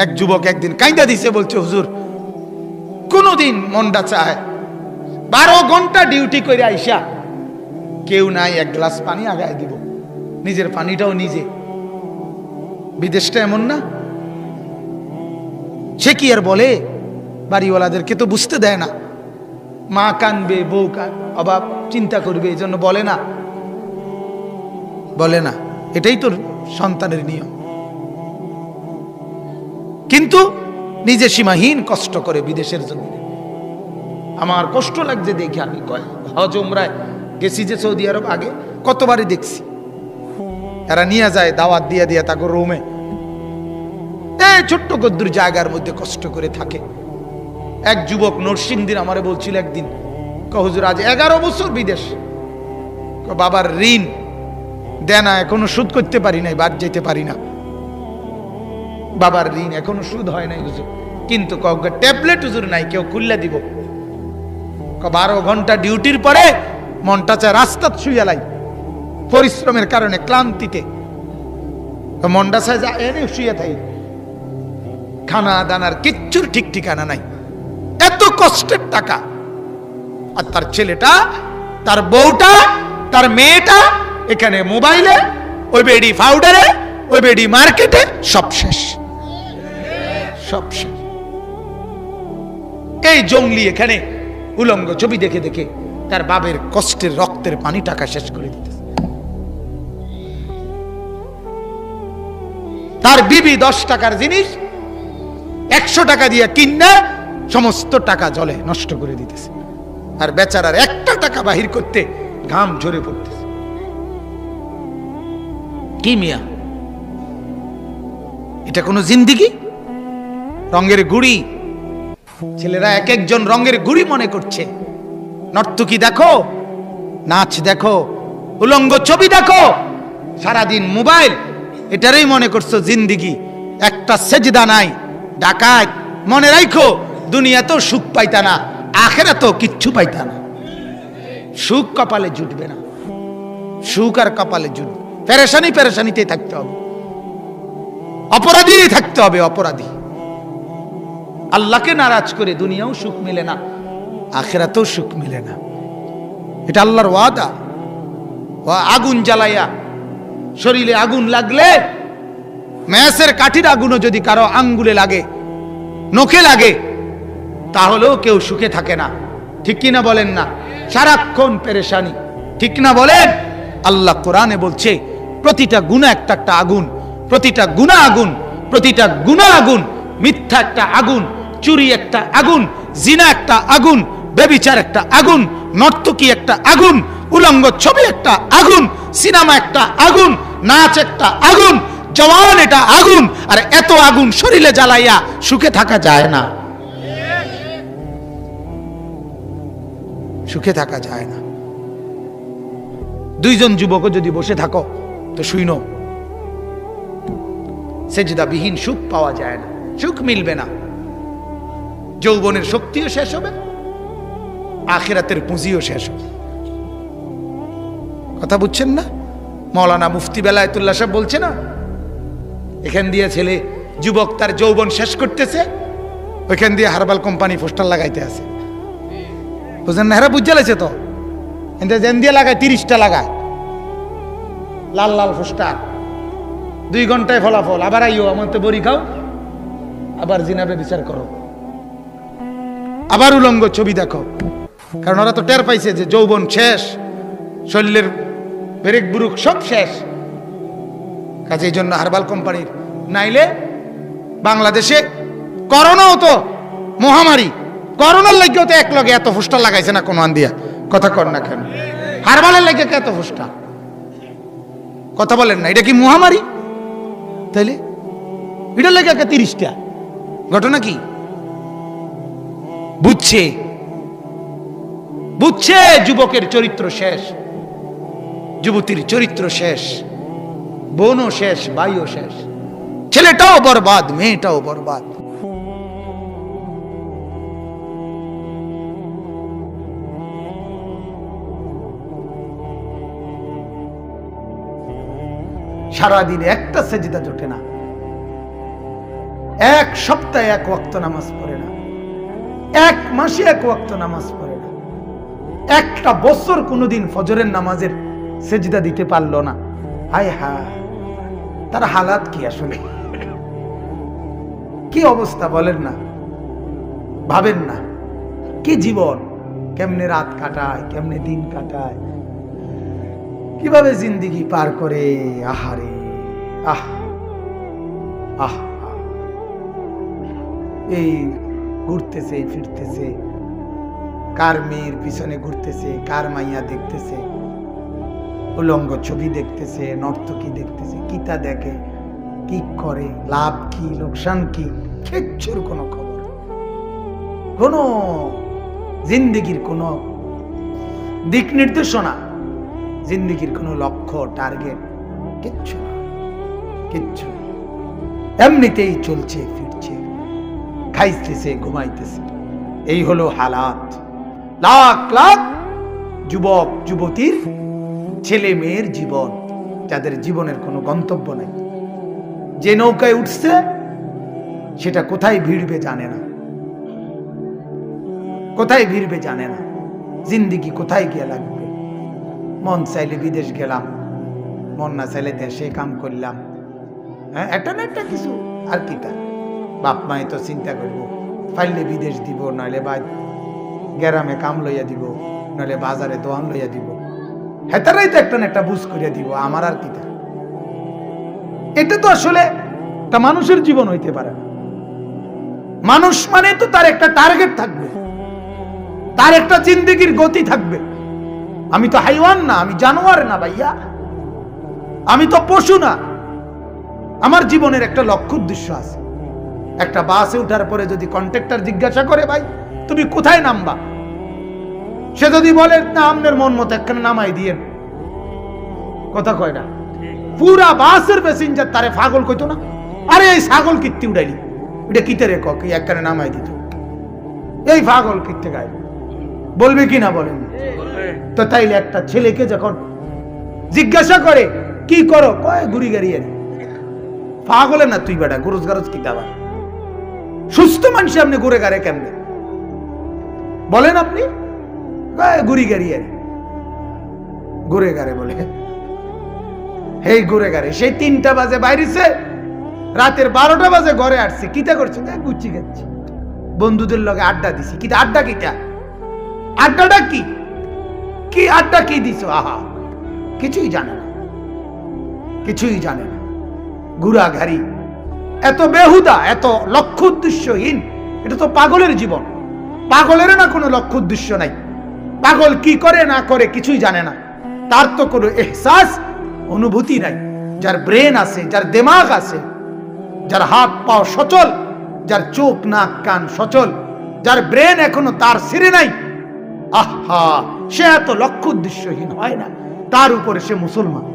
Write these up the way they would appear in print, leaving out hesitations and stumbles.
এক যুবক একদিন কাইন্দা দিছে, বলছে হুজুর কোনদিন মনটা চায় 12 ঘন্টা ডিউটি করে আইসা কেউ নাই, এক গ্লাস পানি আগায় দিব, নিজের পানিটাও নিজে। বিদেশটা এমন না? সে কি আর বলে? বাড়িওয়ালাদেরকে তো বুঝতে দেয় না, মা কানবে, বউ অভাব চিন্তা করবে, এই জন্য বলে না, বলে না। এটাই তো সন্তানের নিয়ম। কিন্তু নিজে সীমাহীন কষ্ট করে বিদেশের জন্য। আমার কষ্ট লাগছে দেখে, আমি হজ উমরায় গেছি যে সৌদি আরব, আগে কতবারই দেখছি এরা নিয়ে যায় দাওয়াত দিয়ে দিয়ে তাকে রুমে, এই ছোট্ট গদ্দুর জায়গার মধ্যে কষ্ট করে থাকে। এক যুবক নরসিংদীর আমারে বলছিল একদিন, হুজুর আজ 11 বছর বিদেশ, বাবার ঋণ দেনা এখনো শোধ করতে পারি নাই, বাদ যেতে পারি না, বাবার ঋণ এখনো শোধ হয় নাই হুজুর, কিন্তু ট্যাবলেট হুজুর নাই, কেউ খুললে দিব। 12 ঘন্টা ডিউটির পরে মনটা চায় রাস্তা শুয়ে লাই, পরিশ্রমের কারণে ক্লান্তিতে মনটা চায় যা এনে শুয়ে থাই, খানা দানার কিচ্ছুর ঠিক ঠিকানা নাই, এত কষ্টের টাকা। আর তার ছেলেটা, তার বউটা, তার মেয়েটা এখানে মোবাইলে, ওই বেডি পাউডারে, ওই বেডি মার্কেটে, সব শেষ, সব শেষ। এই জঙ্গলি এখানে উলঙ্গ ছবি দেখে দেখে তার বাবের কষ্টের রক্তের পানি টাকা শেষ করে দিতেছে। তার বিবি 10 টাকার জিনিস 100 টাকা দিয়ে কিনা সমস্ত টাকা জলে নষ্ট করে দিতেছে, আর বেচারার একটা টাকা বাহির করতে ঘাম ঝরে পড়তেছে। কি মিয়া, এটা কোনো জিন্দিগি? রঙের গুড়ি, ছেলেরা এক একজন রঙের গুড়ি মনে করছে। নর্তকী দেখো, নাচ দেখো, উলঙ্গ ছবি দেখো, সারাদিন মোবাইল, এটারই মনে করছো জিন্দিগি। একটা সেজদা নাই। ডাকাত মনে রাখো, দুনিয়াতেও সুখ পাইতা না, আখিরাতেও কিচ্ছু পাইতা না। সুখ কপালে জুটবে না, সুখ আর কপালে জুটবে, পেরেশানি পেরেশানিতেই থাকতে হবে, অপরাধী থাকতে হবে, অপরাধী। আল্লাহকে নারাজ করে দুনিয়াও সুখ মিলে না, আখিরাতেও সুখ মিলে না। এটা আল্লাহর ওয়াদা। আগুন জ্বালাইয়া, শরীরে আগুন লাগলে, ম্যাসের কাঠির আগুনও যদি কারো আঙ্গুলে লাগে, নখে লাগে, তাহলেও কেউ সুখে থাকে না। ঠিক কিনা বলেন না? সারাক্ষণ পেরেশানি, ঠিক না বলেন? আল্লাহ কোরআনে বলছে প্রতিটা গুনাহ একটা একটা আগুন, প্রতিটা গুনাহ আগুন, প্রতিটা গুনাহ আগুন। মিথ্যা একটা আগুন, চুরি একটা আগুন, জিনা একটা আগুন, ব্যভিচার একটা আগুন, নর্তকী একটা আগুন, উলঙ্গ ছবি একটা আগুন, সিনেমা একটা আগুন, নাচ একটা আগুন, জওয়ান এটা আগুন। আর এত আগুন শরীরে জ্বালাইয়া সুখে থাকা যায় না, সুখে থাকা যায় না। 2 জন যুবক যদি বসে থাকো তো শুইনো, সেজদাবিহীন সুখ পাওয়া যায় না, সুখ মিলবে না। যৌবনের শক্তিও শেষ হবে, আখিরাতের পুঁজিও শেষ হবে। কথা বুঝছেন না? মৌলানা মুফতি বেলায়েতুল্লাহ সাহেব বলছে না, এখান দিয়ে ছেলে যুবক তার যৌবন শেষ করতেছে, ওইখান দিয়ে হারবাল কোম্পানি পোস্টার লাগাইতে আছে। বুঝলেন না? হেরা বুঝে লাগছে তো, যেন দিয়ে লাগায় 30টা লাগায় লাল লাল পোস্টার, 2 ঘন্টায় ফলাফল, আবার আইও আমার তো বড়ি খাও, আবার জিনাবে বিচার করো, আবার উলঙ্গ ছবি দেখো। কারণ ওরা তো টের পাইছে যে যৌবন শেষ, শরীরের ব্রেক বুরুক সব শেষ। কাজে এই জন্য হারবাল কোম্পানির, নাইলে বাংলাদেশে করোনাও তো মহামারী, করোনার লাগেও তো এক লগে এত পোস্টার লাগাইছে না কোন আন দিয়া। কথা কর না কেন? হারবালের লাগে এত পোস্টার, কথা বলেন না? এটা কি মহামারী? তাইলে এটার লাগে 30টা। ঘটনা কি? বুঝছে, বুঝছে যুবকের চরিত্র শেষ, যুবতীর চরিত্র শেষ, বোনও শেষ, ভাইও শেষ, ছেলেটাও বরবাদ, মেয়েটাও বরবাদ। সারাদিনে একটা সেজদা জোটে না, এক সপ্তাহে এক ওয়াক্ত নামাজ পড়ে না, এক মাসে এক ওয়াক্ত নামাজ পড়ে না, একটা বছর কোনোদিন ফজরের নামাজের সেজদা দিতে পারলো না। হায় হায়, তার হালাত কি আসলে, কি অবস্থা বলেন না, ভাবেন না কি জীবন, কেমনে রাত কাটায়, কেমনে দিন কাটায়, কিভাবে জিন্দেগি পার করে। আহারে আহ আহ, এই ঘুরতেছে ফিরতেছে, কার মেয়ের পিছনে ঘুরতেছে, কার মাইয়া দেখতেছে, উলঙ্গ ছবি দেখতেছে, নর্তকী দেখতেছে, কিতা দেখে, কি করে, লাভ কি লোকসান কি, কিচ্ছুর কোনো খবর, কোনো জিন্দেগির কোনো দিক নির্দেশনা, জিন্দেগির কোনো লক্ষ্য টার্গেট কিচ্ছু না, কিচ্ছু। এমনিতেই চলছে ফিরছে, খাইতেছে ঘুমাইতেছে। এই হলো হালাত লাখ লাখ যুবক যুবতীর, ছেলে মেয়ের জীবন, যাদের জীবনের কোনো গন্তব্য নেই। যে নৌকায় উঠছে সেটা কোথায় ভিড়বে জানে না, কোথায় ভিড়বে জানে না, জিন্দেগি কোথায় গিয়ে লাগবে। মন চাইলে বিদেশ গেলাম, মন না চাইলে দেশে কাম করলাম, হ্যাঁ একটা না একটা কিছু। আর কিটা বাপ মায়ে তো চিন্তা করব, পাইলে বিদেশ দিব, নইলে বা গ্রামে কাম লইয়া দিব, নইলে বাজারে দোয়ান লইয়া দিব, হেতারাই তো একটা না একটা বুঝ করিয়া দিব। আমার আর কিটা, এটা তো আসলে একটা মানুষের জীবন হইতে পারে না। মানুষ মানে তো তার একটা টার্গেট থাকবে, তার একটা জিন্দেগির গতি থাকবে। আমি তো হাইওয়ান না, আমি জানোয়ার না ভাইয়া, আমি তো পশু না। আমার জীবনের একটা লক্ষ্য উদ্দেশ্য আছে। একটা বাসে উঠার পরে যদি কন্ট্রাক্টর জিজ্ঞাসা করে, ভাই তুমি কোথায় নামবা, সে যদি বলে না আপনার মন মতো একখানে নামাই দিয়ে, কথা কয় না, পুরা বাসের প্যাসেঞ্জার তারে পাগল কইতো না, আরে এই ছাগল কীর্তি উড়াইলি, এটা কিতে রে কক, একখানে নামাই দিত, এই পাগল কীর্তে গায়, বলবে কি না বলেন? তো তাইলে একটা ছেলেকে যখন জিজ্ঞাসা করে কি করো, কয় ঘুরি গাড়ি, পাগলে না তুই বেটা, গরজ গারজ কি দাবা, সুস্থ মানুষ আপনি ঘুরে গাড়ে কেমনে বলেন? আপনি ঘুরি গাড়ি, ঘুরে গাড়ে বলে, এই ঘুরে গাড়ে। সেই 3টা বাজে বাইরেছে, রাতের 12টা বাজে ঘরে আসছে, কিতা করছে, গুচ্ছি খাচ্ছি, বন্ধুদের লগে আড্ডা দিছি। কিতা আড্ডা, কিতা আড্ডাটা কি, কি আড্ডা কি দিছ? আহা, কিছুই জানে না, কিছুই জানে না, ঘুরা ঘাড়ি, এত বেহুদা, এত লক্ষ্য উদ্দেশ্যহীন। এটা তো পাগলের জীবন। পাগলের না কোনো লক্ষ্য উদ্দেশ্য নাই, পাগল কি করে না করে কিছুই জানে না, তার তো কোনো এহসাস অনুভূতি নাই। যার ব্রেন আছে, যার দিমাগ আছে, যার হাত পাও সচল, যার চোখ নাক কান সচল, যার ব্রেন এখনো তার ছিঁড়ে নাই, আহা, সে এত লক্ষ্য উদ্দেশ্যহীন হয় না। তার উপরে সে মুসলমান,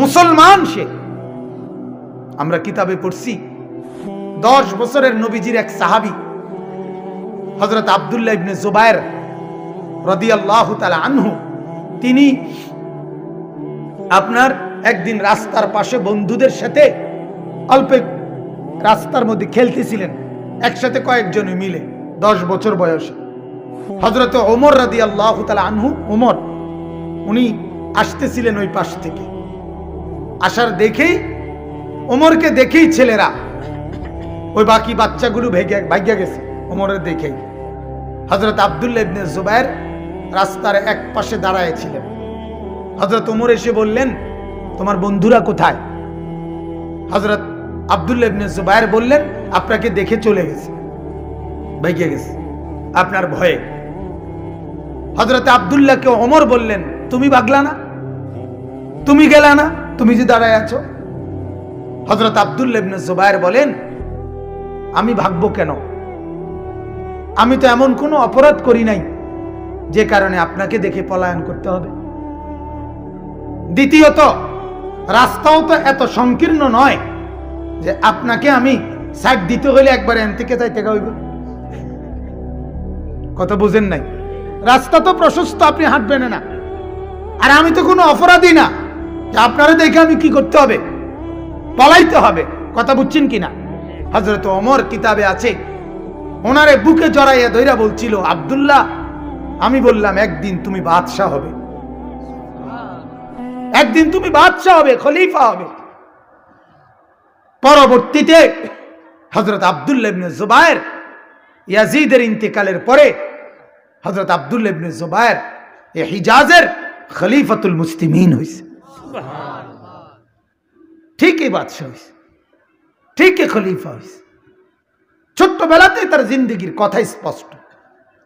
মুসলমান সে। আমরা কিতাবে পড়ছি 10 বছরের নবীজির এক সাহাবী হযরত আব্দুল্লাহ ইবনে জুবায়ের রাদিয়াল্লাহু তাআলা আনহু, তিনি আপনার একদিন রাস্তার পাশে বন্ধুদের সাথে অল্প রাস্তার মধ্যে খেলতেছিলেন, একসাথে কয়েকজন মিলে, 10 বছর বয়সে। হযরত ওমর রাদিয়াল্লাহু তাআলা আনহু, ওমর, উনি আসতেছিলেন ওই পাশ থেকে। আসার দেখেই, ওমরকে দেখেই ছেলেরা, ওই বাকি বাচ্চাগুলো ভাগ্যা গেছে ওমরের দেখেই। হযরত আব্দুল্লাহ ইবনে জুবায়ের রাস্তার এক পাশে দাঁড়ায় ছিলেন। হযরত ওমর এসে বললেন, তোমার বন্ধুরা কোথায়? হযরত আব্দুল্লাহ ইবনে জুবায়ের বললেন, আপনাকে দেখে চলে গেছে, ভাগ্যা গেছে আপনার ভয়ে। হযরত আব্দুল্লাহকে ওমর বললেন, তুমি ভাগলা না, তুমি গেলা না, তুমি যে দাঁড়ায় আছো? হযরত আব্দুল্লাহ ইবনে জুবায়ের বলেন, আমি ভাগবো কেন? আমি তো এমন কোনো অপরাধ করি নাই যে কারণে আপনাকে দেখে পলায়ন করতে হবে। দ্বিতীয়ত, রাস্তাও তো এত সংকীর্ণ নয় যে আপনাকে আমি সাইড দিতে হইলে একবার এন থেকে যাইতে হইব। কথা বুঝেন নাই? রাস্তা তো প্রশস্ত, আপনি হাঁটবেন না। আর আমি তো কোনো অপরাধী না যে আপনারা দেখে আমি কি করতে হবে, পলাইতে হবে। কথা বুঝছেন কিনা? হযরত ওমর কিতাবে আছে, ওনারে বুকে জড়াইয়া ধইরা বলছিল, আব্দুল্লাহ আমি বললাম একদিন তুমি বাদশাহ হবে, একদিন তুমি বাদশাহ হবে, খলিফা হবে। পরবর্তীতে হযরত আব্দুল্লাহ ইবনে জুবায়ের ইয়াজিদের ইন্তেকালের পরে হযরত আব্দুল্লাহ ইবনে জুবায়ের এই হিজাজের খলিফাতুল মুসলিমিন হইছে। ঠিকই বাদশাহ হইছে, ঠিকই খলিফা হইছে। ছোট্টবেলাতে তার জিন্দেগির কথা স্পষ্ট,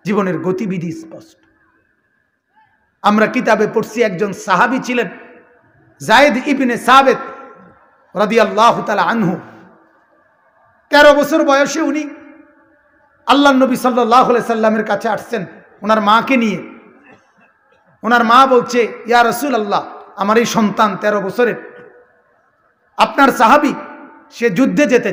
জীবনের গতিবিধি স্পষ্ট। আমরা কিতাবে পড়ছি একজন সাহাবী ছিলেন যায়েদ ইবনে সাবিত রাদিয়াল্লাহু তাআলা আনহু। 13 বছর বয়সে উনি আল্লাহর নবী সাল্লাল্লাহু আলাইহি সাল্লামের কাছে আসছেন ওনার মাকে নিয়ে। ওনার মা বলছে, ইয়া রাসূলুল্লাহ, আমার এই সন্তান 13 বছরের, আপনার সাহাবী, সে যুদ্ধে যেতে